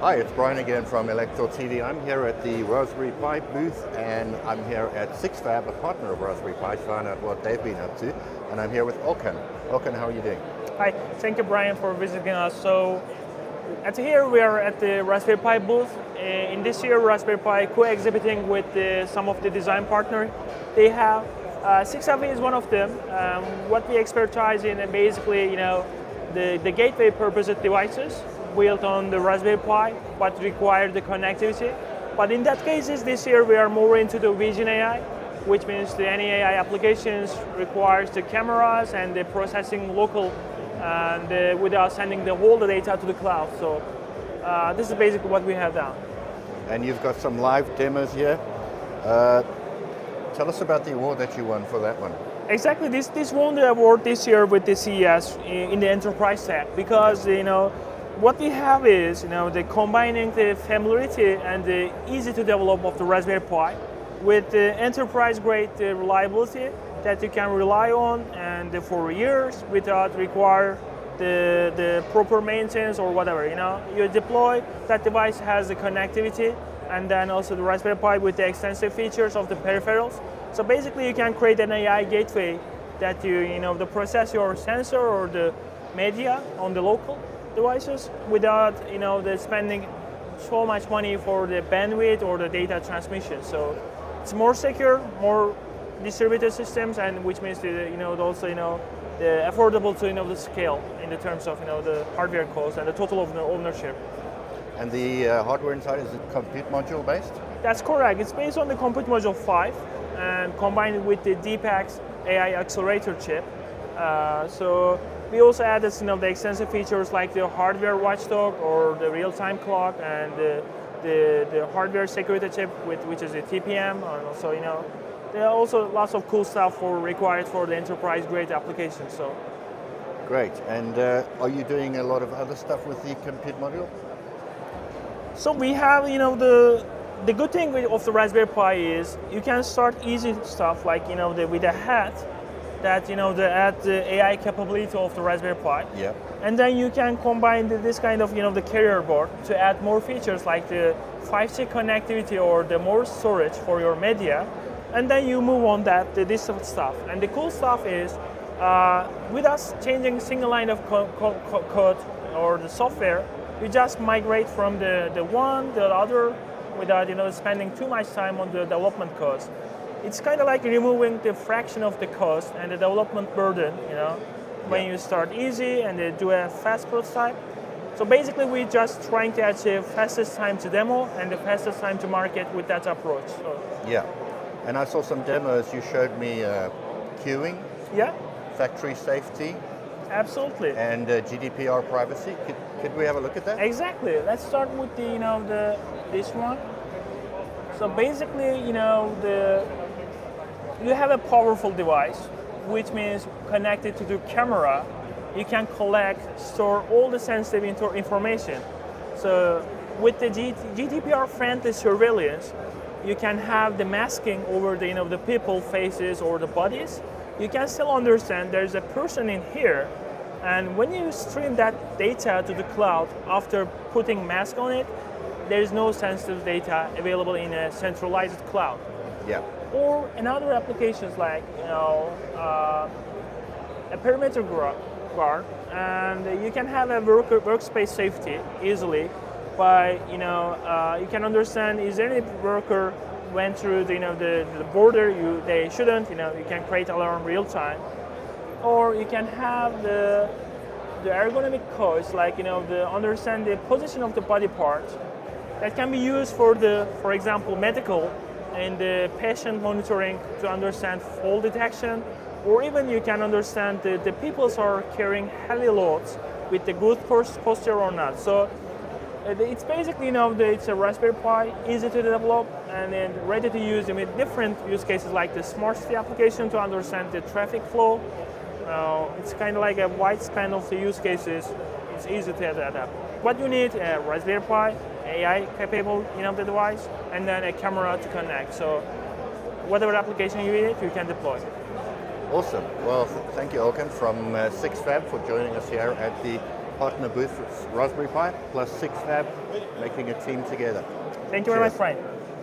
Hi, it's Brian again from Elektor TV. I'm here at the Raspberry Pi booth and I'm here at Sixfab, a partner of Raspberry Pi, to find out what they've been up to. And I'm here with Okan. Okan, how are you doing? Hi, thank you Brian for visiting us. So here we are at the Raspberry Pi booth. In this year Raspberry Pi co-exhibiting with some of the design partners they have. Sixfab is one of them. What we expertise in basically, the gateway purpose devices built on the Raspberry Pi, but require the connectivity. But in that cases, this year we are more into the vision AI, which means the any AI applications requires the cameras and the processing local, and without sending the whole data to the cloud. So this is basically what we have done. And you've got some live demos here. Tell us about the award that you won for that one. Exactly, this won the award this year with the CES in the enterprise tab, because what we have is the combining the familiarity and the easy to develop of the Raspberry Pi with the enterprise grade reliability that you can rely on and for years without require the proper maintenance or whatever. You deploy that device, has the connectivity, and then also the Raspberry Pi with the extensive features of the peripherals. So basically you can create an AI gateway that you process your sensor or the media on the local devices without the spending so much money for the bandwidth or the data transmission. So it's more secure, more distributed systems, and which means also the affordable to the scale in the terms of the hardware cost and the total of the ownership. And the hardware inside, is it compute module based? That's correct. It's based on the compute module 5 and combined with the DPAX AI accelerator chip. So we also added the extensive features like the hardware watchdog or the real-time clock and the hardware security chip which is a TPM, and also there are also lots of cool stuff required for the enterprise grade applications. So great. And are you doing a lot of other stuff with the compute module? So we have the good thing of the Raspberry Pi is you can start easy stuff like with a hat that add the AI capability of the Raspberry Pi. Yeah. And then you can combine this kind of the carrier board to add more features like the 5G connectivity or the more storage for your media, and then you move on this stuff. And the cool stuff is with us changing single line of code or the software, you just migrate from the one to the other without spending too much time on the development cost. It's kind of like removing the fraction of the cost and the development burden, when you start easy and do a fast prototype. So basically we're just trying to achieve fastest time to demo and the fastest time to market with that approach. So. Yeah, and I saw some demos. You showed me queuing, yeah, factory safety, absolutely, and GDPR privacy. Could we have a look at that? Exactly. Let's start with this one. So basically, you have a powerful device, which means connected to the camera, you can collect, store all the sensitive information. So with the GDPR-friendly surveillance, you can have the masking over the people faces or the bodies. You can still understand there's a person in here, and when you stream that data to the cloud after putting mask on it, there is no sensitive data available in a centralized cloud. Yeah. Or in other applications like a perimeter guard, and you can have a workspace safety easily by you can understand is there any worker went through the border they shouldn't, you can create alarm real time, or you can have the ergonomic codes like understand the position of the body part that can be used for example medical and the patient monitoring to understand fall detection, or even you can understand the people are carrying heavy loads with the good posture or not. So it's basically it's a Raspberry Pi, easy to develop and then ready to use with different use cases like the smart city application to understand the traffic flow. It's kind of like a wide span of the use cases. It's easy to adapt. What you need, a Raspberry Pi, AI capable the device, and then a camera to connect. So whatever application you need, you can deploy. Awesome. Well, thank you, Okan, from Sixfab for joining us here at the partner booth with Raspberry Pi plus Sixfab, making a team together. Thank you very much, Cheers. Brian.